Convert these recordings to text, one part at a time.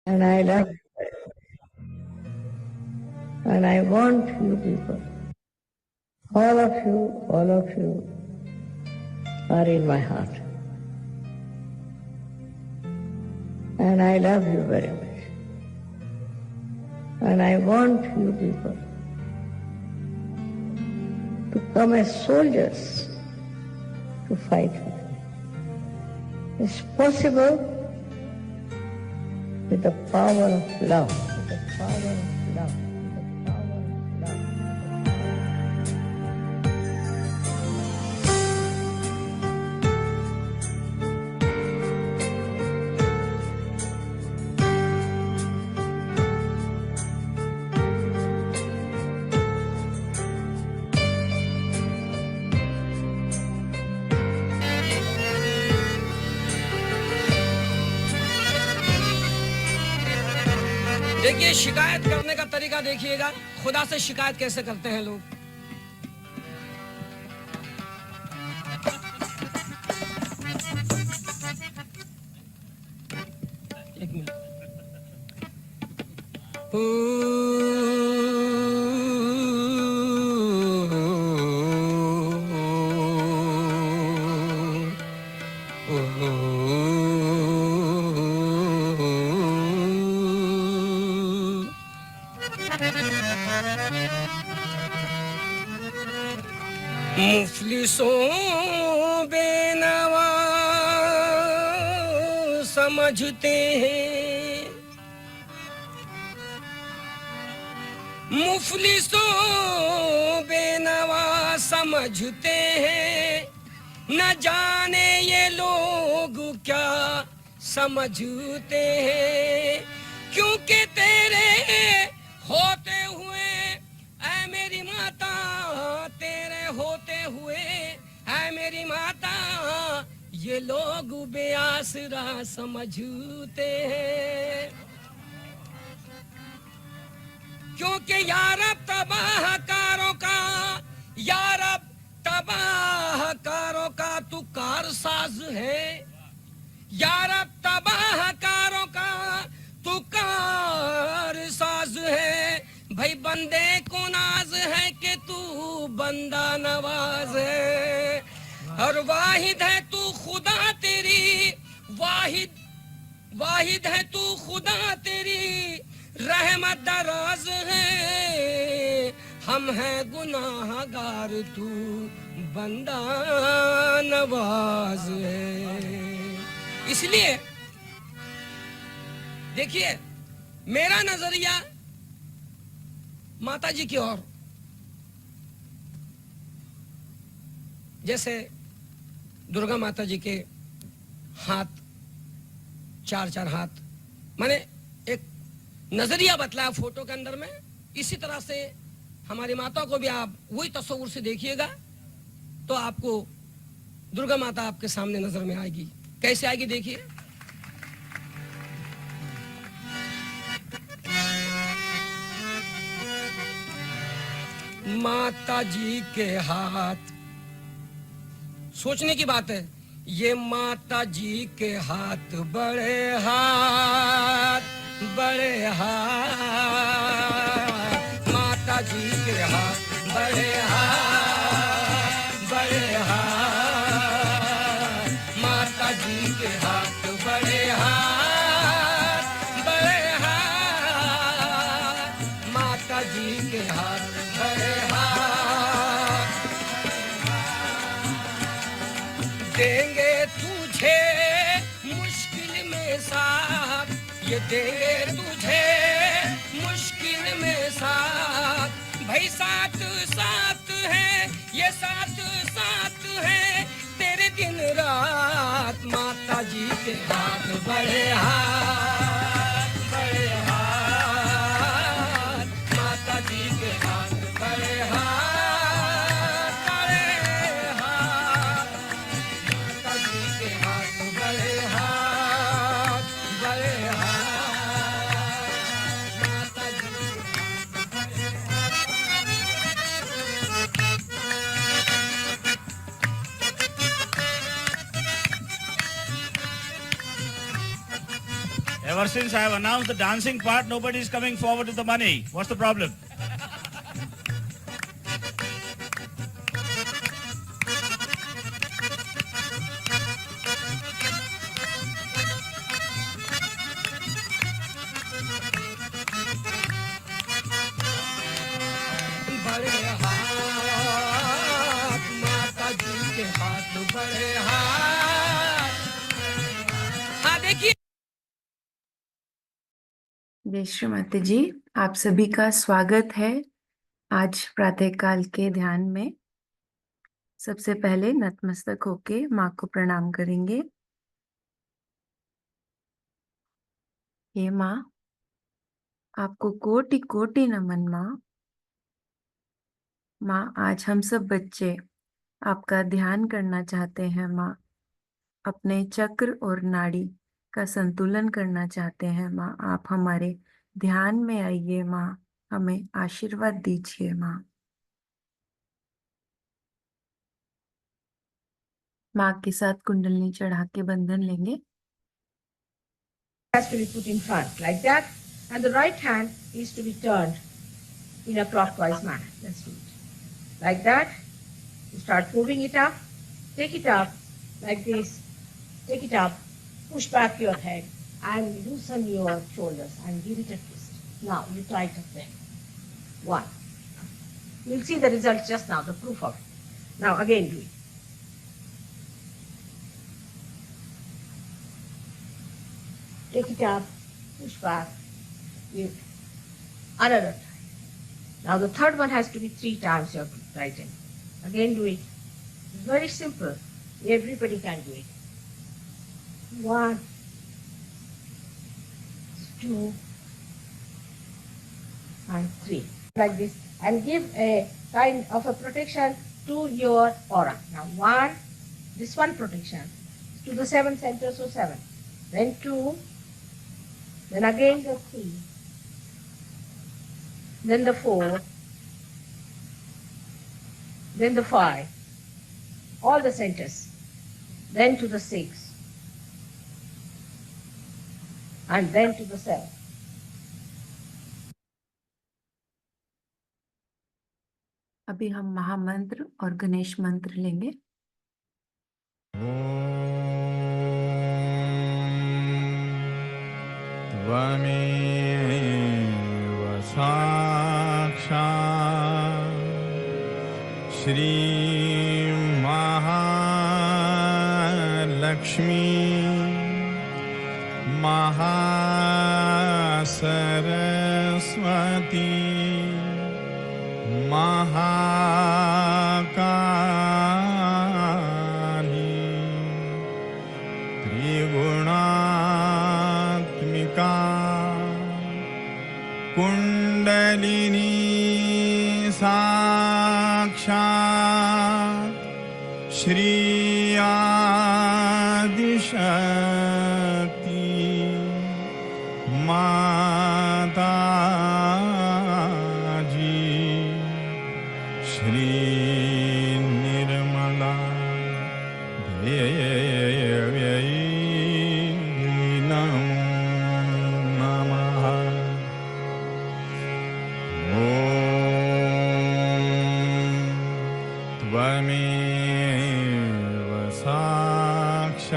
And I love you. And I want you people, all of you are in my heart. And I love you very much. And I want you people to come as soldiers to fight with me. It's possible with the power of love, with the power of love. देखिए, शिकायत करने का तरीका देखिएगा, खुदा से शिकायत कैसे करते हैं लोग। एक मिनट। मुफलिसों बेनवा समझते हैं, मुफलिसों बेनवा समझते हैं, न जाने ये लोग क्या समझते हैं। क्योंकि तेरे होते हुए ऐ मेरी माता, तेरे होते हुए ऐ मेरी माता, ये लोग बेआसरा समझते हैं। क्योंकि यारब तबाहकारों का, यारब तबाहकारों का तू कारसाज है, यारब तबाहकारों का तू कारसाज है। भाई बंदे को नाज है कि तू बंदा नवाज है, और वाहिद है तू खुदा तेरी, वाहिद है तू खुदा तेरी, रहमत दराज है। हम हैं गुनाहगार, तू बंदा नवाज है। इसलिए देखिए, मेरा नजरिया माता जी की ओर, जैसे दुर्गा माता जी के हाथ, चार चार हाथ, मैंने एक नजरिया बतलाया फोटो के अंदर में, इसी तरह से हमारी माता को भी आप वही तस्वीर से देखिएगा तो आपको दुर्गा माता आपके सामने नजर में आएगी। कैसे आएगी देखिए। माता जी के हाथ, सोचने की बात है, ये माता जी के हाथ बड़े हाथ, बड़े हाथ, माता जी के हाथ बड़े हाथ, बड़े हाथ, माता जी के हाथ बड़े हाथ, बड़े हाथ, माता जी के हाथ बड़े हाथ। देंगे तुझे मुश्किल में साथ, ये देंगे तुझे मुश्किल में साथ। भाई साथ साथ है, ये साथ साथ है तेरे दिन रात। माता जी के हाथ बड़े हाथ, बड़े हाथ, माता जी के हाथ बड़े हाथ, बड़े हाथ, माता जी के हाथ बड़े हाथ, बड़े हाथ, माता जी के Ever since I have announced the dancing part, nobody is coming forward with the money. What's the problem? बड़े हाथ माता जी के हाथ बड़े हाथ। हाँ देखिए जय श्री माता जी, आप सभी का स्वागत है आज प्रातःकाल के ध्यान में। सबसे पहले नतमस्तक होके माँ को प्रणाम करेंगे। हे माँ, आपको कोटि कोटि नमन माँ। माँ, आज हम सब बच्चे आपका ध्यान करना चाहते हैं माँ। अपने चक्र और नाड़ी का संतुलन करना चाहते हैं माँ। आप हमारे ध्यान में आइए माँ, हमें आशीर्वाद दीजिए माँ। माँ के साथ कुंडलनी चढ़ा के बंधन लेंगे। Has to be put in front like that, and the right hand is to be turned in a clockwise manner. Let's do it like that. You start moving it up, take it up like this, take it up, push back your head and loosen your shoulders and give it a twist. Now you try it again. One. You'll see the result just now, the proof of it. Now again do it. Take it up, push back, give another time. Now the third one has to be 3 times your right hand. Again do it. It's very simple. Everybody can do it. 1, 2, and 3. Like this. And give a kind of a protection to your aura. Now 1, this one protection to the 7 centers, so 7. Then 2, then again the 3, then the 4, then the 5, all the centers, then to the 6, and then to the 7. अभी हम महामंत्र और गणेश मंत्र लेंगे। त्वमेव साक्षात् श्री महालक्ष्मी महासरस्वती महाकाली त्रिगुणात्मिका कुंडलिनी साक्षात् श्री आदिशक्ति माता जी श्री निर्मला देव्यै नमो नमः। ॐ त्वमेव साक्षात्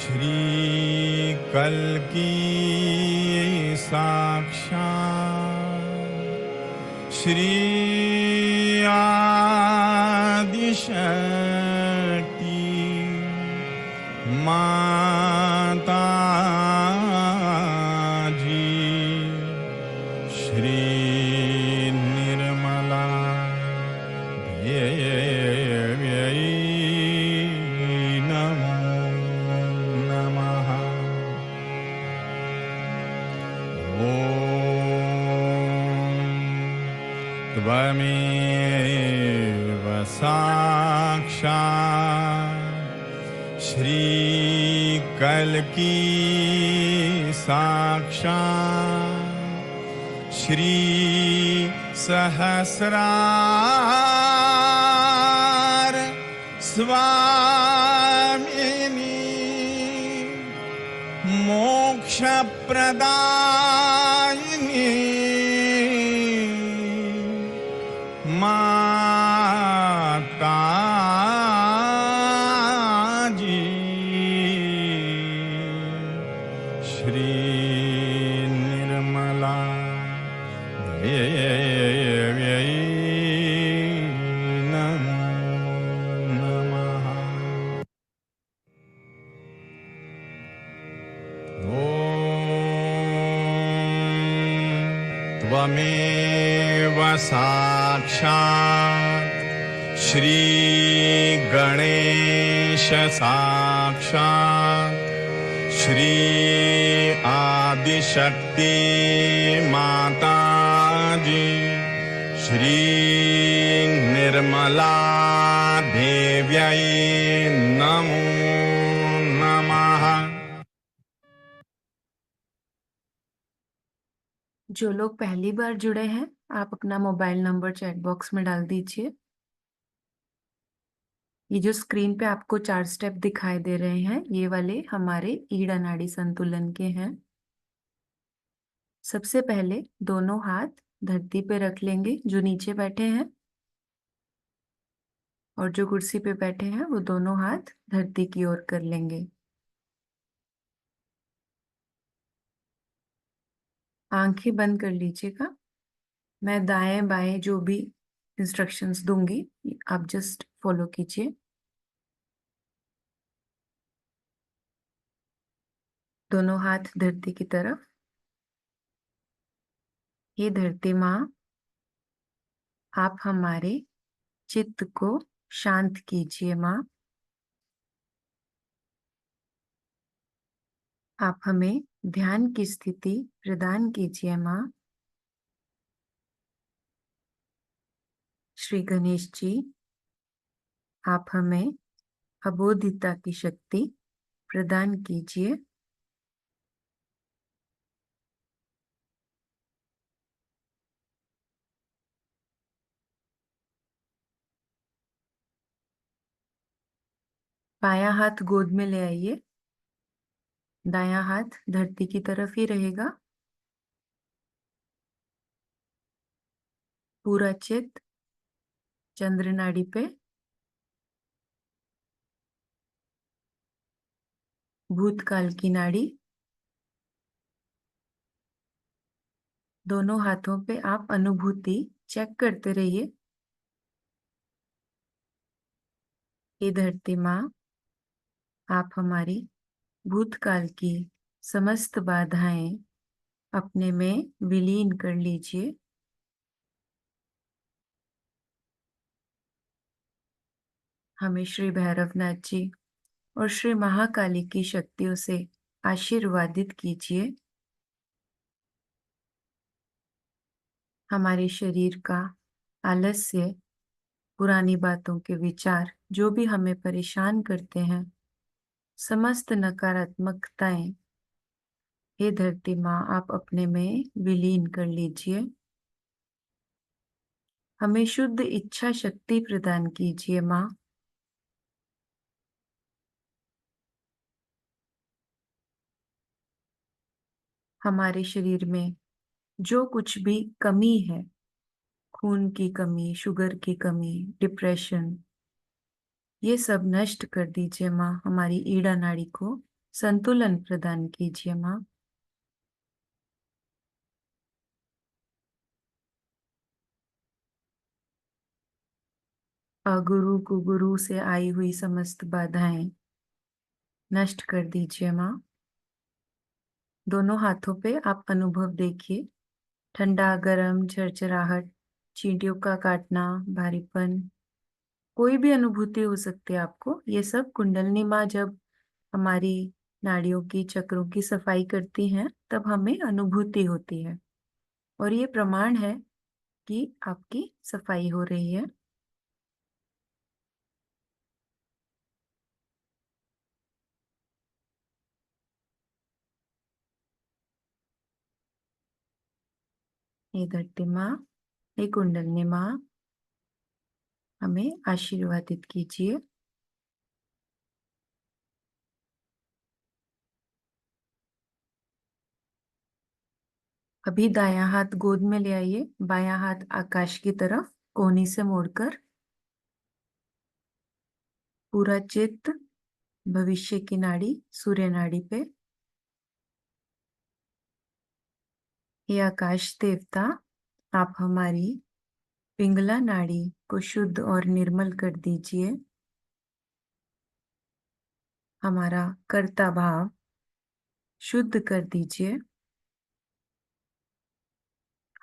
श्री कल्की साक्षात् श्री आदिशक्ति माता जी श्री निर्मला देव्यै नमो नमः। ॐ त्वमेव साक्षात् श्री कल्की साक्षात् श्री सहस्रार स्वामिनी प्रदायिनी माता जी श्री निर्मला देव्यै नमो नमः। त्वमेव साक्षात् श्री गणेश साक्षात् श्री आदिशक्ति माता जी श्री निर्मला देव्यै नमो नमः। जो लोग पहली बार जुड़े हैं, आप अपना मोबाइल नंबर चैट बॉक्स में डाल दीजिए। ये जो स्क्रीन पे आपको 4 स्टेप दिखाई दे रहे हैं, ये वाले हमारे ईड़ा नाड़ी संतुलन के हैं। सबसे पहले दोनों हाथ धरती पे रख लेंगे, जो नीचे बैठे हैं, और जो कुर्सी पे बैठे हैं वो दोनों हाथ धरती की ओर कर लेंगे। आंखें बंद कर लीजिएगा। मैं दाएं बाएं जो भी इंस्ट्रक्शंस दूंगी, आप जस्ट फॉलो कीजिए। दोनों हाथ धरती की तरफ। ये धरती माँ, आप हमारे चित्त को शांत कीजिए माँ। आप हमें ध्यान की स्थिति प्रदान कीजिए माँ। श्री गणेश जी, आप हमें अबोधिता की शक्ति प्रदान कीजिए। बायां हाथ गोद में ले आइए। दायां हाथ धरती की तरफ ही रहेगा। पूरा चित्त चंद्र नाड़ी पे, भूतकाल की नाड़ी। दोनों हाथों पे आप अनुभूति चेक करते रहिए। ये धरती माँ, आप हमारी भूतकाल की समस्त बाधाएं अपने में विलीन कर लीजिए। हमें श्री भैरवनाथ जी और श्री महाकाली की शक्तियों से आशीर्वादित कीजिए। हमारे शरीर का आलस्य, पुरानी बातों के विचार जो भी हमें परेशान करते हैं, समस्त नकारात्मकताएं, हे धरती माँ, आप अपने में विलीन कर लीजिए। हमें शुद्ध इच्छा शक्ति प्रदान कीजिए माँ। हमारे शरीर में जो कुछ भी कमी है, खून की कमी, शुगर की कमी, डिप्रेशन, ये सब नष्ट कर दीजिए माँ। हमारी ईड़ा नाड़ी को संतुलन प्रदान कीजिए माँ। अगुरु कुगुरु से आई हुई समस्त बाधाएं नष्ट कर दीजिए माँ। दोनों हाथों पे आप अनुभव देखिए। ठंडा, गरम, झरझराहट, चींटियों का काटना, भारीपन, कोई भी अनुभूति हो सकती है आपको। ये सब कुंडलिनी माँ जब हमारी नाड़ियों की, चक्रों की सफाई करती हैं, तब हमें अनुभूति होती है, और ये प्रमाण है कि आपकी सफाई हो रही है। ये धरती माँ, ये कुंडलिनी माँ, हमें आशीर्वादित कीजिए। अभी दायां हाथ गोद में ले आइए, बायां हाथ आकाश की तरफ कोहनी से मोड़कर। पूरा चित्त भविष्य की नाड़ी सूर्य नाड़ी पे। हे आकाश देवता, आप हमारी पिंगला नाड़ी को शुद्ध और निर्मल कर दीजिए। हमारा कर्ता भाव शुद्ध कर दीजिए।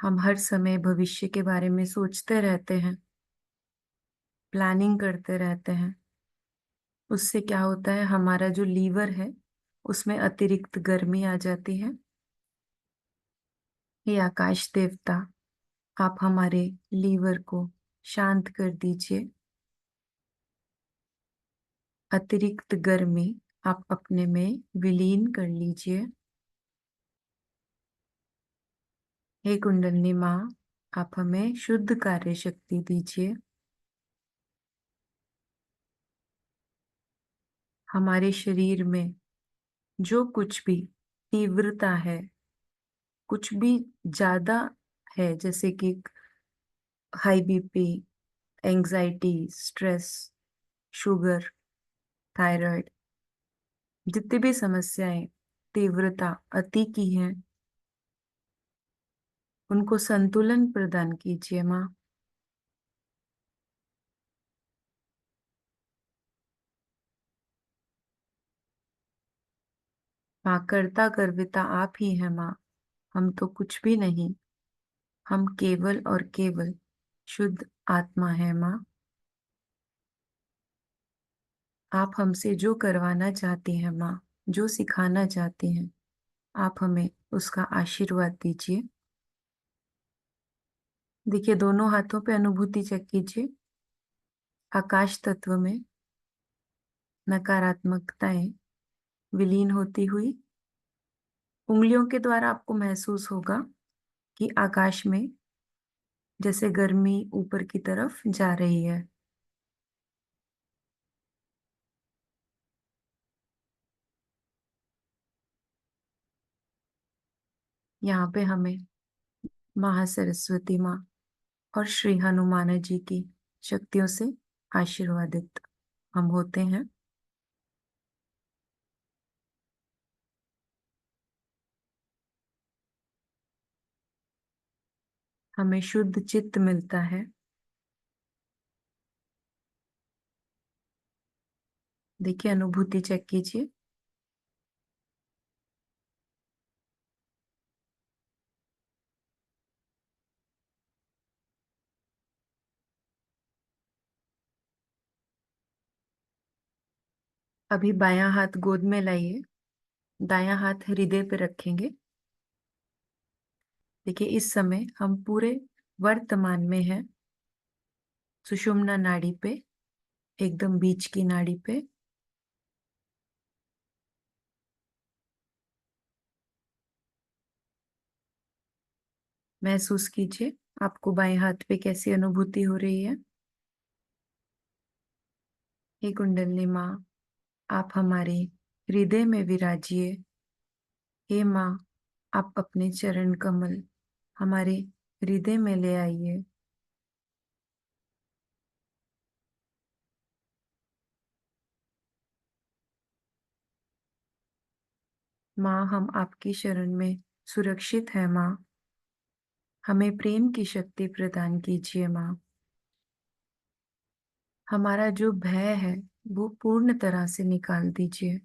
हम हर समय भविष्य के बारे में सोचते रहते हैं, प्लानिंग करते रहते हैं। उससे क्या होता है, हमारा जो लीवर है उसमें अतिरिक्त गर्मी आ जाती है। हे आकाश देवता, आप हमारे लीवर को शांत कर दीजिए। अतिरिक्त गर्मी आप अपने में विलीन कर लीजिए। हे कुंडलिनी माँ, आप हमें शुद्ध कार्य शक्ति दीजिए। हमारे शरीर में जो कुछ भी तीव्रता है, कुछ भी ज्यादा है, जैसे कि high BP, anxiety, stress, sugar, thyroid, जितनी भी समस्याएं तीव्रता अति की हैं, उनको संतुलन प्रदान कीजिए माँ। माँ, कर्ता कर्विता आप ही हैं माँ, हम तो कुछ भी नहीं। हम केवल और केवल शुद्ध आत्मा है माँ। आप हमसे जो करवाना चाहती हैं माँ, जो सिखाना चाहती हैं, आप हमें उसका आशीर्वाद दीजिए। देखिए, दोनों हाथों पे अनुभूति चेक कीजिए। आकाश तत्व में नकारात्मकताएं विलीन होती हुई उंगलियों के द्वारा आपको महसूस होगा कि आकाश में जैसे गर्मी ऊपर की तरफ जा रही है। यहाँ पे हमें महासरस्वती माँ और श्री हनुमान जी की शक्तियों से आशीर्वादित हम होते हैं। हमें शुद्ध चित्त मिलता है। देखिए, अनुभूति चेक कीजिए। अभी बायां हाथ गोद में लाइए, दायां हाथ हृदय पे रखेंगे। देखिए, इस समय हम पूरे वर्तमान में हैं, सुषुम्ना नाड़ी पे, एकदम बीच की नाड़ी पे। महसूस कीजिए आपको बाएं हाथ पे कैसी अनुभूति हो रही है। हे कुंडलिनी माँ, आप हमारे हृदय में विराजिए। हे माँ, आप अपने चरण कमल हमारे हृदय में ले आइए। माँ, हम आपकी शरण में सुरक्षित हैं माँ। हमें प्रेम की शक्ति प्रदान कीजिए माँ। हमारा जो भय है वो पूर्ण तरह से निकाल दीजिए।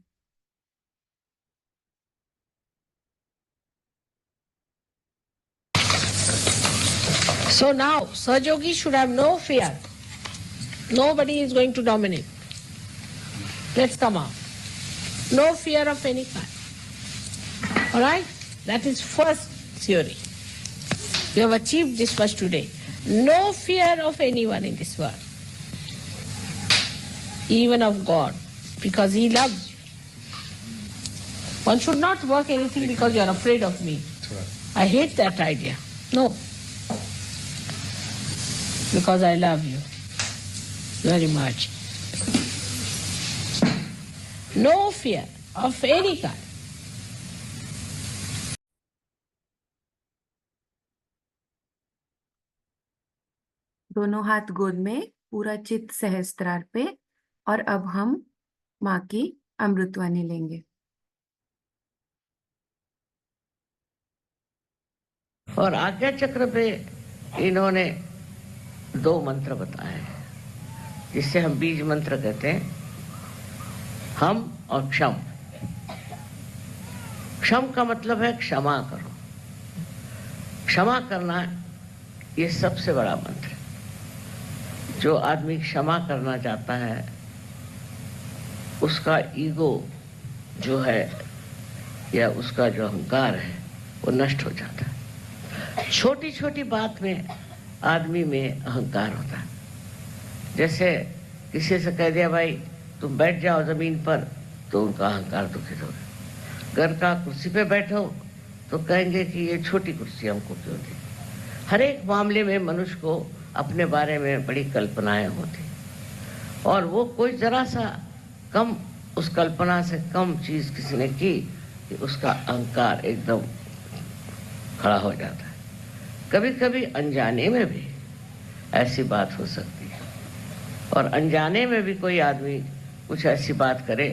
So now, Sahajogi should have no fear. Nobody is going to dominate. Let's come out. No fear of any kind. All right? That is first theory. You have achieved this much today. No fear of anyone in this world. Even of God. Because He loves you. One should not work anything because you are afraid of me. I hate that idea. No. Because I love you very much. No fear of any kind. दोनों हाथ गोद में, पूरा चित्त सहस्त्रार पे। और अब हम माँ की अमृतवाणी लेंगे। और आज्ञा चक्र पे इन्होंने 2 मंत्र बताए हैं, जिससे हम बीज मंत्र कहते हैं, हम और क्षम। क्षम का मतलब है क्षमा करो। क्षमा करना ये सबसे बड़ा मंत्र है। जो आदमी क्षमा करना चाहता है, उसका ईगो जो है या उसका जो अहंकार है वो नष्ट हो जाता है। छोटी छोटी बात में आदमी में अहंकार होता है। जैसे किसी से कह दिया भाई तुम बैठ जाओ जमीन पर, तो उनका अहंकार दुखित होगा। घर का कुर्सी पे बैठो तो कहेंगे कि ये छोटी कुर्सी हमको क्यों दी। हर एक मामले में मनुष्य को अपने बारे में बड़ी कल्पनाएं होती, और वो कोई जरा सा कम, उस कल्पना से कम चीज किसी ने की कि उसका अहंकार एकदम खड़ा हो जाता है। कभी कभी अनजाने में भी ऐसी बात हो सकती है, और अनजाने में भी कोई आदमी कुछ ऐसी बात करे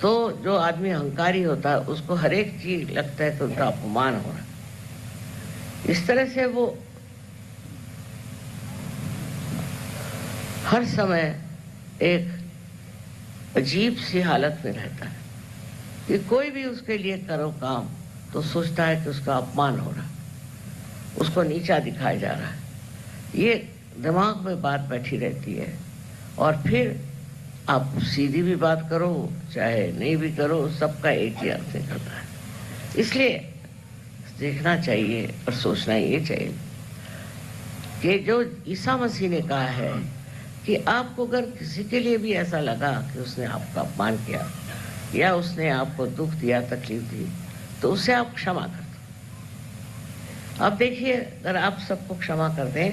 तो जो आदमी अहंकारी होता है उसको हर एक चीज लगता है कि उनका अपमान हो रहा है। इस तरह से वो हर समय एक अजीब सी हालत में रहता है कि कोई भी उसके लिए करो काम तो सोचता है कि उसका अपमान हो रहा है, उसको नीचा दिखाया जा रहा है। ये दिमाग में बात बैठी रहती है, और फिर आप सीधी भी बात करो चाहे नहीं भी करो, सबका एक ही अर्थ निकलता है। इसलिए देखना चाहिए और सोचना ये चाहिए कि जो ईसा मसीह ने कहा है कि आपको अगर किसी के लिए भी ऐसा लगा कि उसने आपका अपमान किया या उसने आपको दुख दिया, तकलीफ दी, तो उसे आप क्षमा कर दो। अब देखिए, अगर आप सबको क्षमा कर दें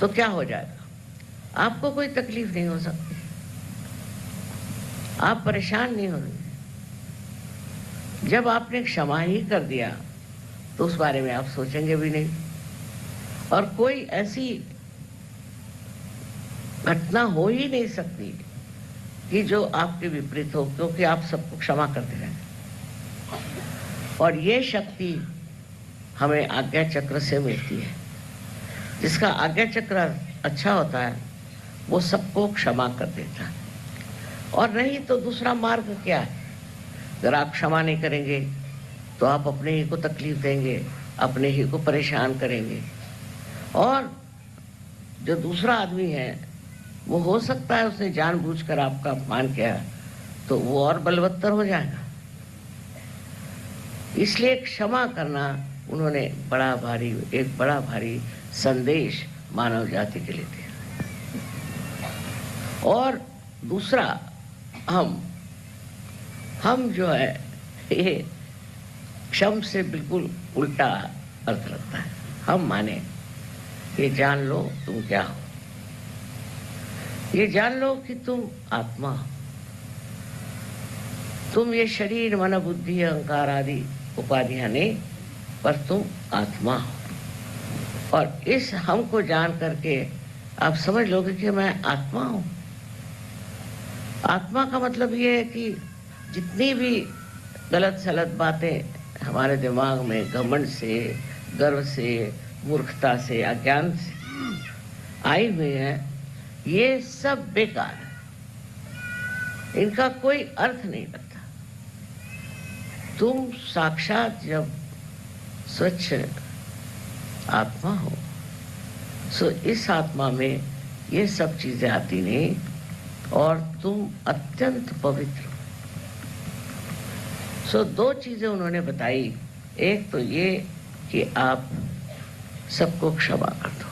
तो क्या हो जाएगा? आपको कोई तकलीफ नहीं हो सकती, आप परेशान नहीं होंगे। जब आपने क्षमा ही कर दिया तो उस बारे में आप सोचेंगे भी नहीं, और कोई ऐसी घटना हो ही नहीं सकती कि जो आपके विपरीत हो, क्योंकि आप सबको क्षमा करते रहे। और ये शक्ति हमें आज्ञा चक्र से मिलती है। जिसका आज्ञा चक्र अच्छा होता है वो सबको क्षमा कर देता है। और नहीं तो दूसरा मार्ग क्या है? अगर आप क्षमा नहीं करेंगे तो आप अपने ही को तकलीफ देंगे, अपने ही को परेशान करेंगे, और जो दूसरा आदमी है वो हो सकता है उसने जानबूझकर आपका अपमान किया, तो वो और बलवत्तर हो जाएगा। इसलिए क्षमा करना उन्होंने एक बड़ा भारी संदेश मानव जाति के लिए दिया। और दूसरा, हम जो है ये क्षम से बिल्कुल उल्टा अर्थ रखता है। हम माने ये जान लो तुम क्या हो, ये जान लो कि तुम आत्मा हो। तुम ये शरीर, मन, बुद्धि, अहंकार आदि उपाधियां नहीं, पर तुम आत्मा हो। और इस हमको जान करके आप समझ लोगे कि मैं आत्मा हूं। आत्मा का मतलब ये है कि जितनी भी गलत सलत बातें हमारे दिमाग में घमंड से, गर्व से, मूर्खता से, अज्ञान से आई हुई है, ये सब बेकार है, इनका कोई अर्थ नहीं लगता। तुम साक्षात जब स्वच्छ आत्मा हो, सो इस आत्मा में ये सब चीजें आती नहीं, और तुम अत्यंत पवित्र हो। सो 2 चीजें उन्होंने बताई। एक तो ये कि आप सबको क्षमा कर दो।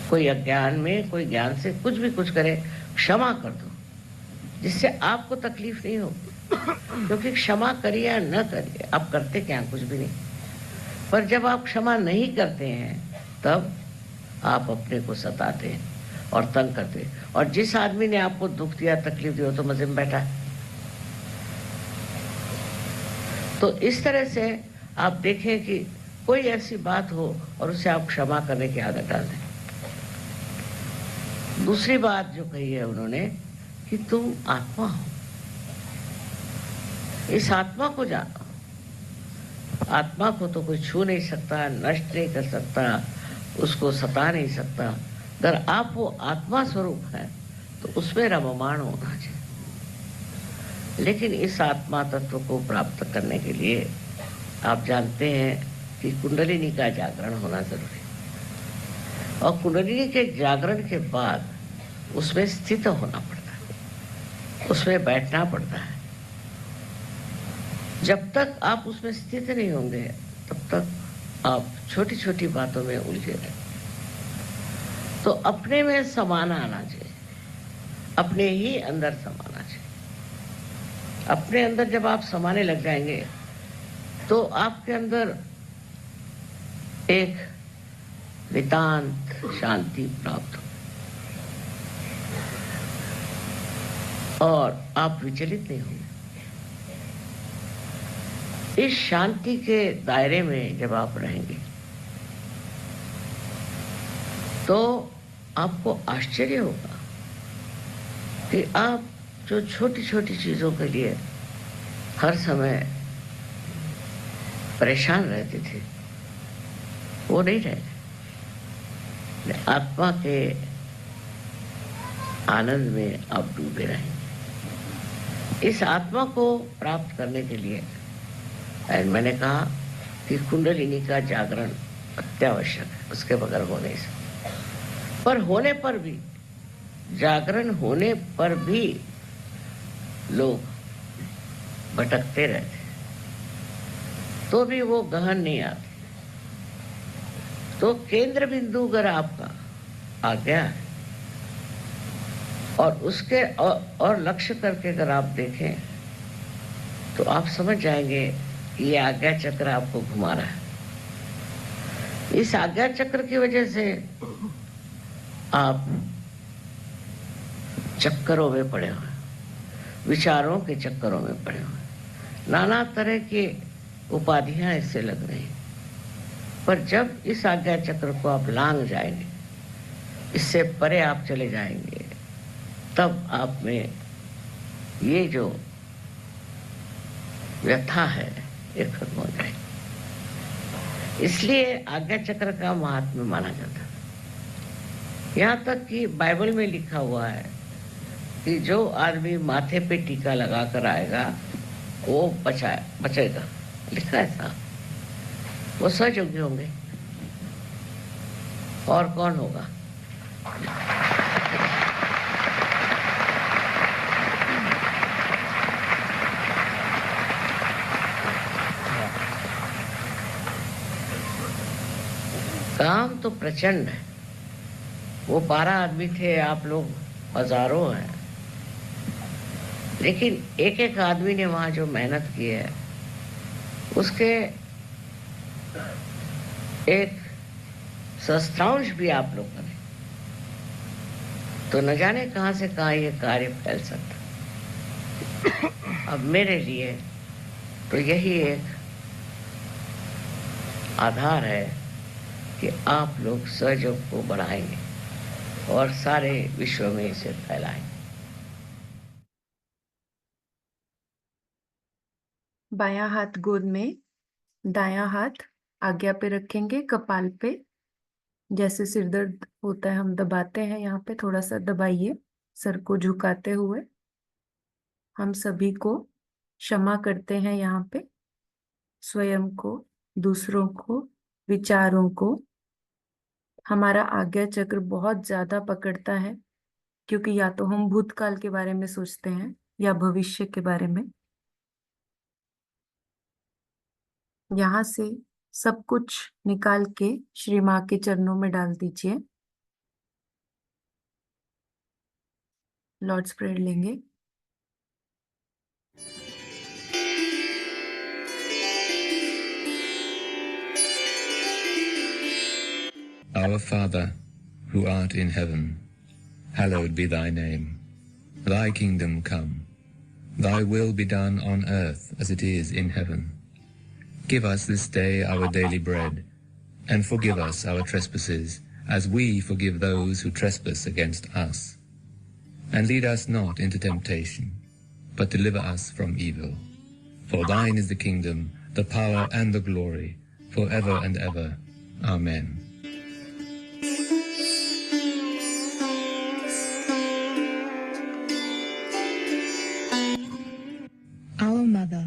कोई अज्ञान में, कोई ज्ञान से कुछ भी कुछ करे, क्षमा कर दो, जिससे आपको तकलीफ नहीं होगी। क्योंकि क्षमा करिए या न करिए, आप करते क्या? कुछ भी नहीं। पर जब आप क्षमा नहीं करते हैं तब आप अपने को सताते हैं और तंग करते हैं। और जिस आदमी ने आपको दुख दिया, तकलीफ दी, हो तो मजे में बैठा है। तो इस तरह से आप देखें कि कोई ऐसी बात हो और उसे आप क्षमा करने की आदत डाल दें। दूसरी बात जो कही है उन्होंने कि तुम आत्मा हो, इस आत्मा को जानो। आत्मा को तो कोई छू नहीं सकता, नष्ट नहीं कर सकता, उसको सता नहीं सकता। अगर आप वो आत्मा स्वरूप है तो उसमें रममाण होना चाहिए। लेकिन इस आत्मा तत्व को प्राप्त करने के लिए आप जानते हैं कि कुंडलिनी का जागरण होना जरूरी है, और कुंडलिनी के जागरण के बाद उसमें स्थित होना पड़ता है, उसमें बैठना पड़ता है। जब तक आप उसमें स्थित नहीं होंगे तब तक आप छोटी छोटी बातों में उलझे रहेंगे। तो अपने में समाना आना चाहिए, अपने ही अंदर समाना चाहिए। अपने अंदर जब आप समाने लग जाएंगे तो आपके अंदर एक नितांत शांति प्राप्त हो और आप विचलित नहीं होंगे। इस शांति के दायरे में जब आप रहेंगे तो आपको आश्चर्य होगा कि आप जो छोटी छोटी चीजों के लिए हर समय परेशान रहते थे वो नहीं रहे। आत्मा के आनंद में आप डूबे रहेंगे। इस आत्मा को प्राप्त करने के लिए मैंने कहा कि कुंडलिनी का जागरण अत्यावश्यक है, उसके बगैर हो नहीं सकता। पर होने पर भी, जागरण होने पर भी लोग भटकते रहते, तो भी वो गहन नहीं आते। तो केंद्र बिंदु अगर आपका आ गया है और उसके और लक्ष्य करके अगर आप देखें तो आप समझ जाएंगे कि ये आज्ञा चक्र आपको घुमा रहा है। इस आज्ञा चक्र की वजह से आप चक्करों में पड़े हुए, विचारों के चक्करों में पड़े हुए, नाना तरह की उपाधियां इससे लग रही हैं। पर जब इस आज्ञा चक्र को आप लांघ जाएंगे, इससे परे आप चले जाएंगे, तब आप में ये जो व्यथा है ये खत्म हो जाएगी। इसलिए आज्ञा चक्र का महात्म्य माना जाता है। यहाँ तक कि बाइबल में लिखा हुआ है कि जो आदमी माथे पे टीका लगा कर आएगा वो बचेगा। लिखा है साहब, वो सहयोगी होंगे। और कौन होगा? काम तो प्रचंड है। वो 12 आदमी थे, आप लोग हजारों हैं, लेकिन एक एक आदमी ने वहां जो मेहनत की है उसके एक सहस्त्रांश भी आप लोग करें तो न जाने कहां से कहां ये कार्य फैल सकता। अब मेरे लिए तो यही एक आधार है कि आप लोग सहयोग को बढ़ाएंगे और सारे विश्व में इसे फैलाएंगे। बायां हाथ गोद में, दायां हाथ आज्ञा पे रखेंगे, कपाल पे। जैसे सिर दर्द होता है हम दबाते हैं, यहाँ पे थोड़ा सा दबाइए सर को झुकाते हुए। हम सभी को क्षमा करते हैं यहाँ पे, स्वयं को, दूसरों को, विचारों को। हमारा आज्ञा चक्र बहुत ज्यादा पकड़ता है क्योंकि या तो हम भूतकाल के बारे में सोचते हैं या भविष्य के बारे में। यहाँ से सब कुछ निकाल के श्री माँ के चरणों में डाल दीजिए। लॉर्ड्स प्रेयर लेंगे। Our Father, who art in heaven, hallowed be thy name. Thy kingdom come. Thy will be done on earth as it is in heaven. Give us this day our daily bread, and forgive us our trespasses, as we forgive those who trespass against us. And lead us not into temptation, but deliver us from evil. For thine is the kingdom, the power and the glory, forever and ever. Amen. Our Mother,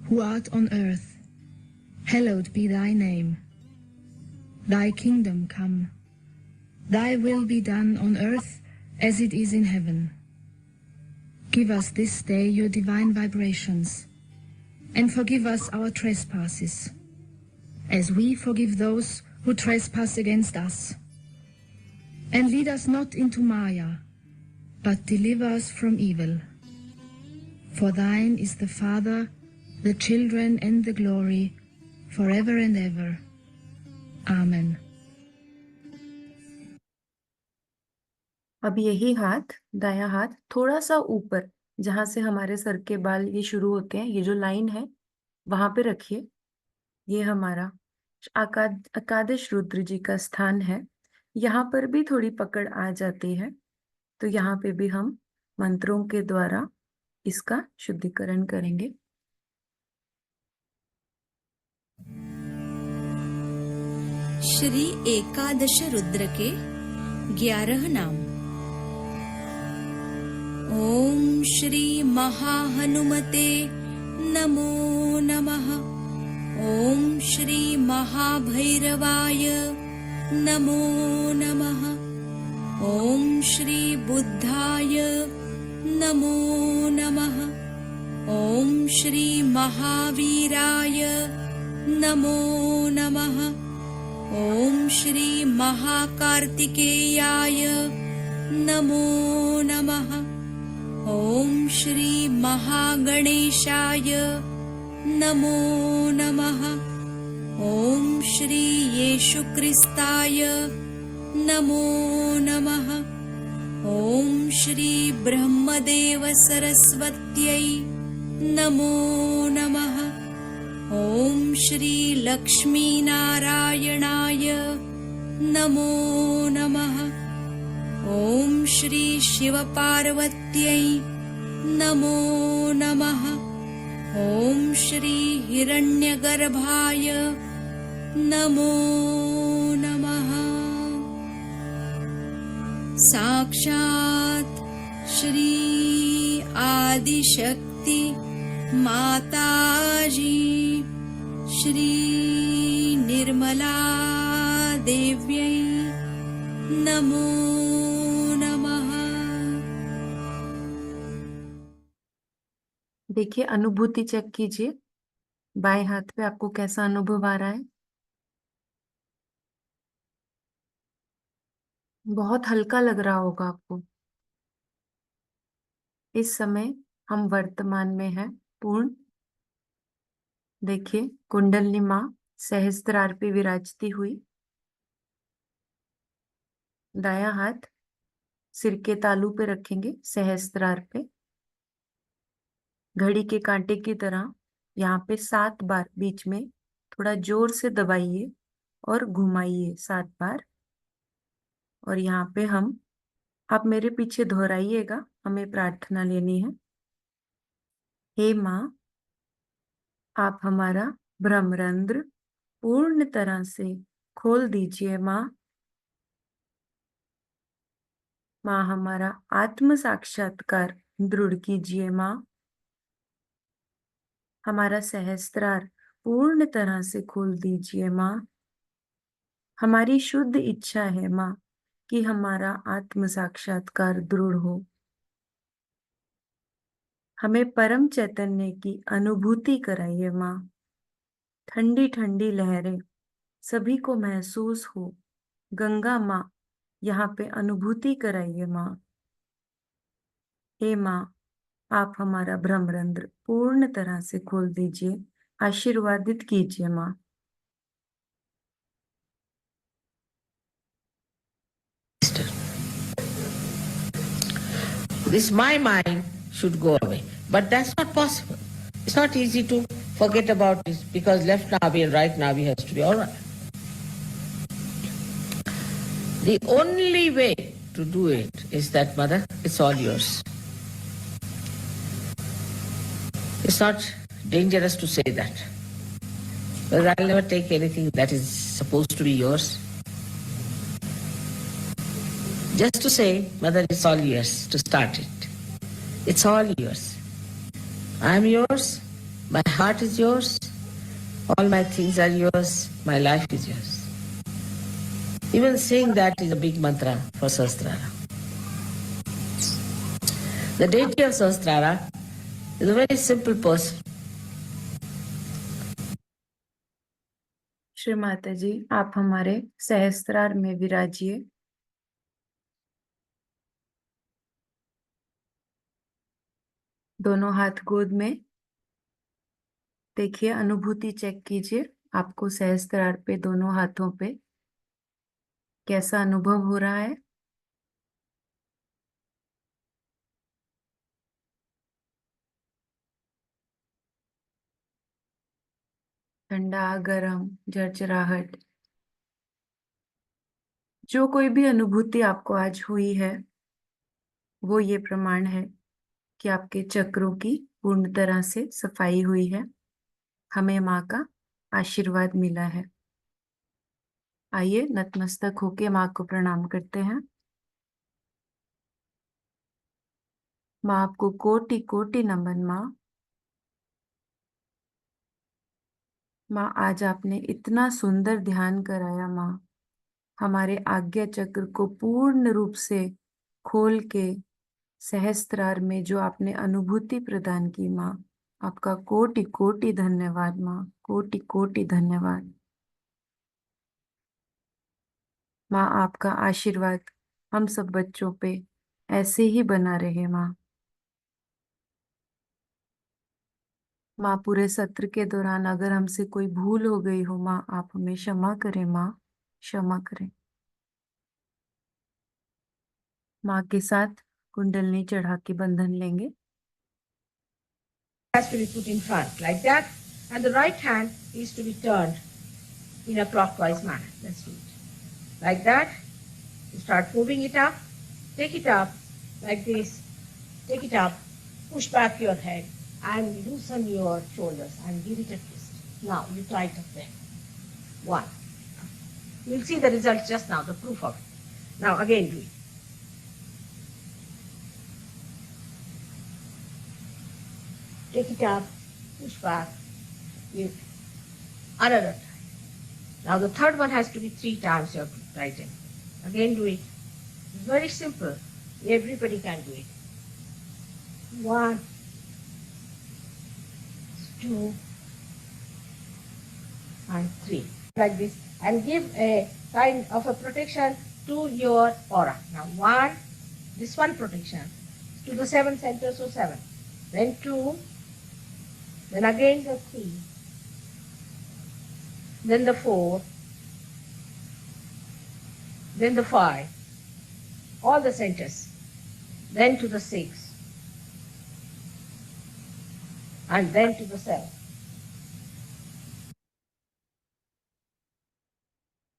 who art on earth, hallowed be thy name. Thy kingdom come. Thy will be done on earth as it is in heaven. Give us this day your divine vibrations, and forgive us our trespasses, as we forgive those who trespass against us. And lead us not into Maya, but deliver us from evil. For thine is the Father, the children, and the glory, forever and ever. Amen. अब यही हाथ, दायां हाथ थोड़ा सा ऊपर, जहां से हमारे सर के बाल ये शुरू होते हैं, ये जो लाइन है वहां पे रखिए। ये हमारा एकादश रुद्र जी का स्थान है। यहाँ पर भी थोड़ी पकड़ आ जाती है, तो यहाँ पे भी हम मंत्रों के द्वारा इसका शुद्धिकरण करेंगे। श्री एकादश रुद्र के 11 नाम। ओम श्री महाहनुमते नमो नमः। ओम श्री महाभैरवाय नमो नमः। ओम श्री बुद्धाय नमो नमः। ओम श्री महावीराय नमो नमः। ओम श्री महाकार्तिकेयाय नमो नमः। ओम श्री महागणेशाय नमो नमः। ओम श्री येशुक्रिस्ताय नमो नमः। ओम श्री ब्रह्मदेव सरस्वत्यै नमो नमः। ओम श्री लक्ष्मीनारायणाय नमो नमः। ओम श्री शिवपार्वत्यै नमो नमः। ओम श्री हिरण्यगर्भाय नमो नमः। साक्षात् श्री आदिशक्ति माताजी श्री निर्मला देव्यै नमो नमः। देखिए, अनुभूति चेक कीजिए, बाएं हाथ पे आपको कैसा अनुभव आ रहा है। बहुत हल्का लग रहा होगा आपको। इस समय हम वर्तमान में हैं पूर्ण। देखिए, कुंडलिनी माँ सहस्त्रार पे विराजती हुई। दायां हाथ सिर के तालू पे रखेंगे, सहस्त्रार पे। घड़ी के कांटे की तरह यहाँ पे 7 बार बीच में थोड़ा जोर से दबाइए और घुमाइए 7 बार। और यहाँ पे आप मेरे पीछे दोहराइएगा, हमें प्रार्थना लेनी है। हे माँ, आप हमारा ब्रह्मरंध्र पूर्ण तरह से खोल दीजिए माँ। माँ, हमारा आत्म साक्षात्कार दृढ़ कीजिए माँ। हमारा सहस्त्रार पूर्ण तरह से खोल दीजिए माँ। हमारी शुद्ध इच्छा है माँ कि हमारा आत्म साक्षात्कार दृढ़ हो। हमें परम चैतन्य की अनुभूति कराइए माँ। ठंडी ठंडी लहरें सभी को महसूस हो। गंगा माँ, यहाँ पे अनुभूति कराइए माँ। हे माँ, आप हमारा ब्रह्मरंध्र पूर्ण तरह से खोल दीजिए, आशीर्वादित कीजिए माँ। This my mind should go away. But that's not possible. It's not easy to forget about this because left navi and right navi has to be all right. The only way to do it is that, Mother, it's all yours. It's not dangerous to say that. Because I'll never take anything that is supposed to be yours. Just to say, Mother, it's all yours, to start it. It's all yours. I'm yours, my heart is yours, all my things are yours, my life is yours. Even saying that is a big mantra for Sahasrara. The deity of Sahasrara is a very simple person. Shri Mata जी, आप हमारे सहस्त्रार में विराजिए। दोनों हाथ गोद में देखिए, अनुभूति check कीजिए, आपको सहस्त्रार पे दोनों हाथों पे कैसा अनुभव हो रहा है। ठंडा, गरम, झरझराहट, जो कोई भी अनुभूति आपको आज हुई है, वो ये प्रमाण है कि आपके चक्रों की पूर्ण तरह से सफाई हुई है। हमें माँ का आशीर्वाद मिला है। आइए नतमस्तक होके माँ को प्रणाम करते हैं। माँ आपको कोटि कोटि नमन। माँ आज आपने इतना सुंदर ध्यान कराया। माँ हमारे आज्ञा चक्र को पूर्ण रूप से खोल के सहस्त्रार में जो आपने अनुभूति प्रदान की, माँ आपका कोटि कोटि धन्यवाद। माँ कोटि कोटि धन्यवाद। माँ आपका आशीर्वाद हम सब बच्चों पे ऐसे ही बना रहे। माँ माँ पूरे सत्र के दौरान अगर हमसे कोई भूल हो गई हो, माँ आप हमें क्षमा करें। माँ क्षमा करें। माँ के साथ कुंडलनी चढ़ा के बंधन लेंगे। Has to be put in front like that, and the right hand is to be turned in a clockwise manner. Let's do it like that. You start moving it up, take it up like this, take it up, push back your head and loosen your shoulders and give it a twist. Now you try it up there. One. You'll see the result just now, the proof of it. Now again do it. Take it up, push back, give another time. Now the third one has to be 3 times your right hand. Again do it. It's very simple. Everybody can do it. 1, 2, and 3. Like this. And give a kind of a protection to your aura. Now 1, this one protection to the 7 centers, so 7. Then 2, then again the 3, then the 4, then the 5, all the centers, then to the 6, and then to the 7.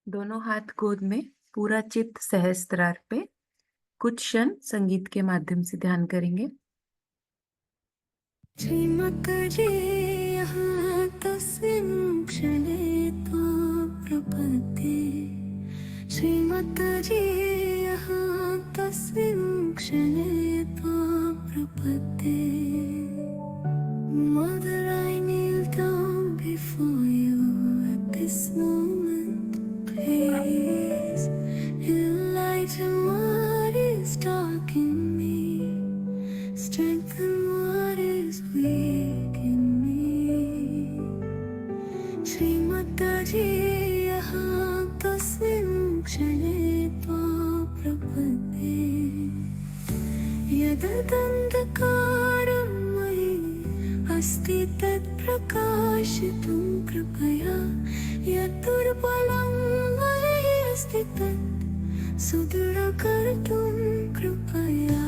दोनों हाथ गोद में, पूरा चित्त सहस्त्रार पे। कुछ क्षण संगीत के माध्यम से ध्यान करेंगे। श्रीमद्जे यहाँ तस्मिन् क्षणे त्वां प्रपद्ये। श्रीमद्जे यहाँ तस्मिन् क्षणे त्वां प्रपद्ये। Mother, I kneel down before you at this moment. Please enlighten what is dark in me, strengthen what is weak in me. श्रीमद्जे यहाँ तस्मिन् क्षणे त्वां प्रपद्ये। यदन्तकारं मयि अस्ति तत्प्रकाशितुं कृपया। यद्दुर्बलं मयि अस्ति तत् सुदृढकर्तुं कृपया।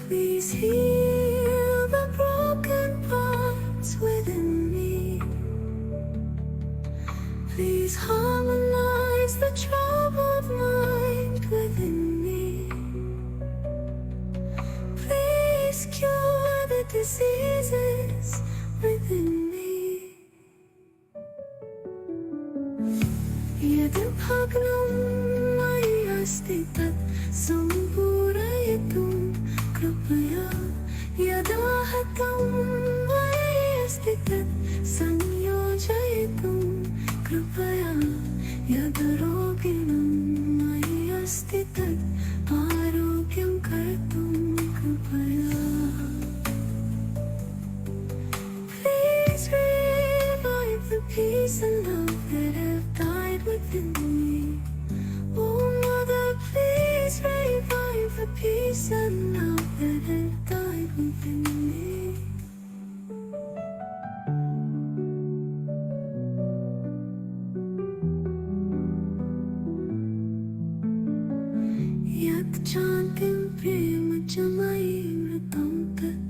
Please heal the broken parts within me. Please harmonize the troubled mind within me. Please cure the diseases within me. यद् भग्नं मयि अस्ति तत् सम्पूरयितुं कृपया यदाहतं मयि अस्ति तत् संयोजयितुं कृपया यदरोगिणं मयि अस्ति तत् आरोग्यं कर्तुं कृपया Please revive the peace and love that have died within me. Oh Mother, please revive the peace and love that have died within me. यत् शान्तिं प्रेम च मयि मृतं तत्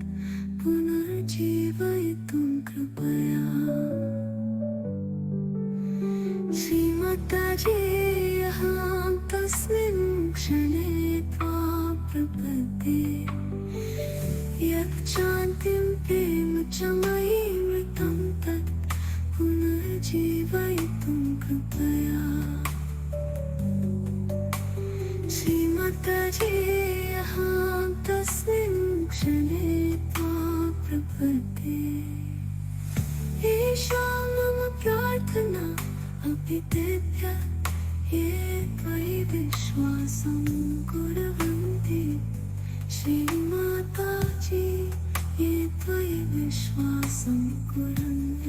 पुनर्जीवयितुं कृपया श्रीमाताजी अहं तस्मिन् क्षणे त्वां प्रपद्ये यत् शान्तिं प्रेम च मयि मृतं तत् पुनर्जीवयितुं कृपया श्रीमाताजी अहं तस्मिन् क्षणे त्वां प्रपद्ये एषा मम प्रार्थना अपि तेभ्यः ये त्वयि विश्वासं कुर्वन्ति श्रीमाताजी ये त्वयि विश्वासं कुर्वन्ति